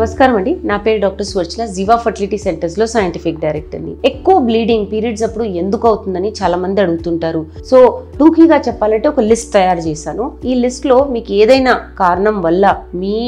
నమస్కారం అండి. నా పేరు డాక్టర్ సువర్చల, జీవా ఫర్టిలిటీ సెంటర్స్ లో సైంటిఫిక్ డైరెక్టర్ ని. ఎక్కువ బ్లీడింగ్ పీరియడ్స్ అప్పుడు ఎందుకు అవుతుందని చాలా మంది అడుగుతుంటారు. సో టూకీగా చెప్పాలంటే ఒక లిస్ట్ తయారు చేశాను. ఈ లిస్ట్ లో మీకు ఏదైనా కారణం వల్ల మీ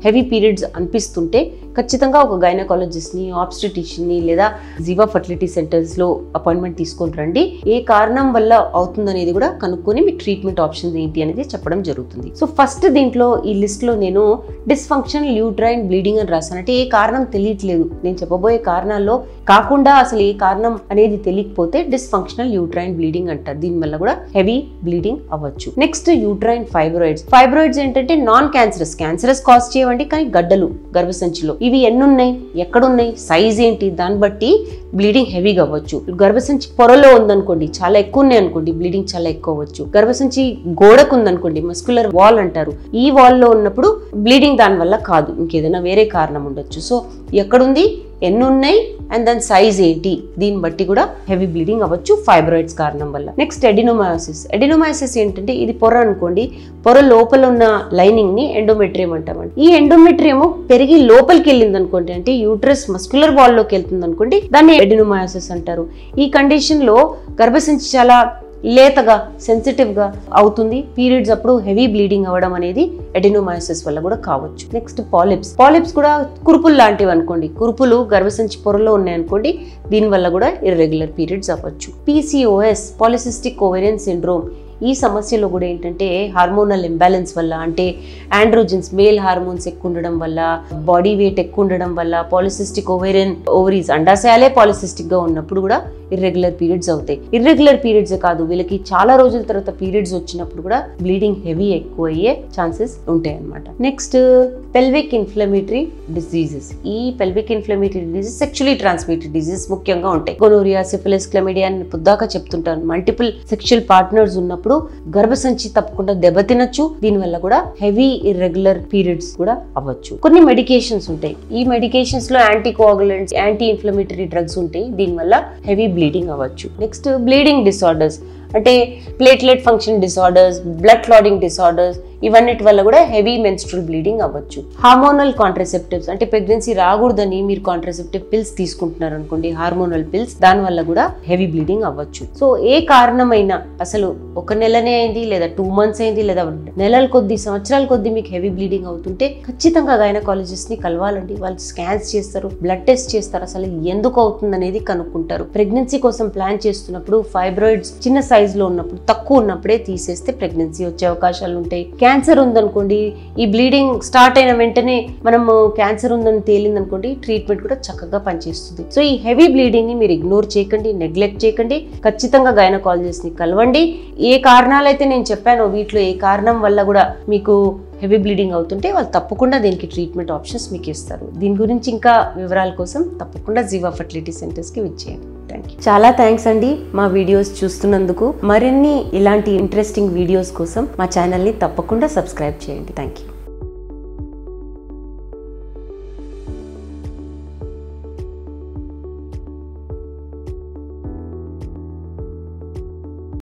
హెవీ పీరియడ్స్ అనిపిస్తుంటే ఖచ్చితంగా ఒక గైనకాలజిస్ట్ ని, ఆబ్స్టెటిషియన్ ని లేదా జీవా ఫర్టిలిటీ సెంటర్స్ లో అపాయింట్మెంట్ తీసుకొని రండి. ఏ కారణం వల్ల అవుతుందనేది కూడా కనుక్కొని మీకు ట్రీట్మెంట్ ఆప్షన్స్ ఏంటి అనేది చెప్పడం జరుగుతుంది. సో ఫస్ట్ దీంట్లో ఈ లిస్ట్ లో నేను డిస్ఫంక్షనల్ యూట్రైన్ బ్లీడింగ్ అని రాశాను. అంటే ఏ కారణం తెలియట్లేదు, నేను చెప్పబోయే కారణాల్లో కాకుండా అసలు ఏ కారణం అనేది తెలియకపోతే డిస్ఫంక్షనల్ యూట్రైన్ బ్లీడింగ్ అంటారు. దీనివల్ల కూడా హెవీ బ్లీడింగ్ అవ్వచ్చు. Next uterine fibroids. ఫైబ్రాయిడ్స్ ఏంటంటే నాన్ క్యాన్సరస్ కాజ్ చేయవండి, కానీ గడ్డలు గర్భసంచిలో ఇవి ఎన్ని ఉన్నాయి, ఎక్కడున్నాయి, సైజ్ ఏంటి, దాన్ని బట్టి బ్లీడింగ్ హెవీగా అవ్వచ్చు. గర్భసంచి పొరలో ఉందనుకోండి, చాలా ఎక్కువ ఉన్నాయి అనుకోండి, బ్లీడింగ్ చాలా ఎక్కువ అవ్వచ్చు. గర్భసంచి గోడకు ఉందనుకోండి, మస్కులర్ వాల్ అంటారు, ఈ వాల్లో ఉన్నప్పుడు బ్లీడింగ్ దాని వల్ల కాదు, ఇంకేదైనా వేరే కారణం ఉండొచ్చు. సో ఎక్కడుంది, ఎన్ని ఉన్నాయి, అండ్ దాని సైజ్ ఏంటి, దీన్ని బట్టి కూడా హెవీ బ్లీడింగ్ అవ్వచ్చు ఫైబ్రాయిడ్స్ కారణం వల్ల. Next adenomyosis. ఎడినోమయోసిస్ ఏంటంటే ఇది పొర అనుకోండి, పొర లోపల ఉన్న లైనింగ్ ని ఎండోమెట్రియం అంటామండి. ఈ ఎండోమెట్రియం పెరిగి లోపలికి వెళ్ళింది అనుకోండి, అంటే యూట్రస్ మస్కులర్ వాల్ లోకి వెళ్తుంది అనుకోండి, దాన్ని ఎడినోమయోసిస్ అంటారు. ఈ కండిషన్ లో గర్భసంచి చాలా లేతగా సెన్సిటివ్ గా అవుతుంది. పీరియడ్స్ అప్పుడు హెవీ బ్లీడింగ్ అవ్వడం అనేది ఎడినోమయోసిస్ వల్ల కూడా కావచ్చు. నెక్స్ట్ పాలిప్స్ కూడా కురుపులు లాంటివి అనుకోండి, కురుపులు గర్భసంచి పొరలో ఉన్నాయనుకోండి, దీనివల్ల కూడా ఇర్రెగ్యులర్ పీరియడ్స్ అవ్వచ్చు. PCOS, polycystic ovarian syndrome. ఈ సమస్యలో కూడా ఏంటంటే హార్మోనల్ ఇంబ్యాలెన్స్ వల్ల, అంటే ఆండ్రోజన్స్ మేల్ హార్మోన్స్ ఎక్కువ ఉండడం వల్ల, బాడీ వెయిట్ ఎక్కువ ఉండడం వల్ల, పాలిసిస్టిక్ ఓవరీస్ అండాశయాలే పాలిసిస్టిక్ గా ఉన్నప్పుడు కూడా ఇర్రెగ్యులర్ పీరియడ్స్ అవుతాయి. ఇర్రెగ్యులర్ పీరియడ్స్ కాదు, వీళ్ళకి చాలా రోజుల తర్వాత పీరియడ్స్ వచ్చినప్పుడు కూడా బ్లీడింగ్ హెవీ ఎక్కువ అయ్యే ఛాన్సెస్ ఉంటాయి అన్నమాట. Next pelvic inflammatory diseases. ఈ pelvic inflammatory diseases sexually transmitted diseases ముఖ్యంగా ఉంటాయి. గోనోరియా, సిఫిలిస్, క్లమిడియా అని పొద్దాక చెప్తుంటాను. మల్టిపుల్ సెక్షువల్ పార్ట్నర్స్ ఉన్నప్పుడు గర్భసంచి తప్పకుండా దెబ్బతినొచ్చు. దీనివల్ల కూడా హెవీ ఇర్రెగ్యులర్ పీరియడ్స్ కూడా అవ్వచ్చు. కొన్ని మెడికేషన్స్ ఉంటాయి. ఈ మెడికేషన్స్ లో యాంటీకోయాగులెంట్స్, యాంటీ ఇన్ఫ్లమేటరీ డ్రగ్స్ ఉంటాయి. దీనివల్ల హెవీ బ్లీడింగ్ అవ్వచ్చు. నెక్స్ట్ బ్లీడింగ్ డిసార్డర్స్, అంటే platelet function disorders, blood clotting disorders, ఇవన్నిటి వల్ల కూడా హెవీ మెన్స్ట్రువల్ బ్లీడింగ్ అవ్వచ్చు. హార్మోనల్ కాంట్రసెప్టివ్స్, అంటే ప్రెగ్నెన్సీ రాకూడదని మీరు కాంట్రసెప్టివ్ పిల్స్ తీసుకుంటున్నారు అనుకోండి, హార్మోనల్ పిల్స్, దాని వల్ల కూడా హెవీ బ్లీడింగ్ అవ్వచ్చు. సో ఏ కారణమైనా, అసలు ఒక నెలనే అయింది లేదా 2 months అయింది లేదా నెలల కొద్ది, సంవత్సరాల కొద్ది మీకు హెవీ బ్లీడింగ్ అవుతుంటే ఖచ్చితంగా గైనకాలజిస్ట్ ని కలవాలండి. వాళ్ళు స్కాన్స్ చేస్తారు, బ్లడ్ టెస్ట్ చేస్తారు, అసలు ఎందుకు అవుతుంది అనేది కనుక్కుంటారు. ప్రెగ్నెన్సీ కోసం ప్లాన్ చేస్తున్నప్పుడు ఫైబ్రాయిడ్స్ చిన్న సైజ్ లో ఉన్నప్పుడు, తక్కువ ఉన్నప్పుడే తీసేస్తే ప్రెగ్నెన్సీ వచ్చే అవకాశాలు ఉంటాయి. క్యాన్సర్ ఉందనుకోండి, ఈ బ్లీడింగ్ స్టార్ట్ అయిన వెంటనే మనము క్యాన్సర్ ఉందని తేలింది అనుకోండి, ట్రీట్మెంట్ కూడా చక్కగా పనిచేస్తుంది. సో ఈ హెవీ బ్లీడింగ్ ని మీరు ఇగ్నోర్ చేయకండి, నెగ్లెక్ట్ చేయకండి. ఖచ్చితంగా గైనకాలజిస్ట్ ని కలవండి. ఏ కారణాలైతే నేను చెప్పానో వీటిలో ఏ కారణం వల్ల కూడా మీకు హెవీ బ్లీడింగ్ అవుతుంటే వాళ్ళు తప్పకుండా దీనికి ట్రీట్మెంట్ ఆప్షన్స్ మీకు ఇస్తారు. దీని గురించి ఇంకా వివరాల కోసం తప్పకుండా జీవా ఫర్టిలిటీ సెంటర్స్ కి విచ్చేయండి. చాలా థ్యాంక్స్ అండి మా వీడియోస్ చూస్తున్నందుకు. మరిన్ని ఇలాంటి ఇంట్రెస్టింగ్ వీడియోస్ కోసం మా ఛానల్ని తప్పకుండా సబ్స్క్రైబ్ చేయండి. Thank you.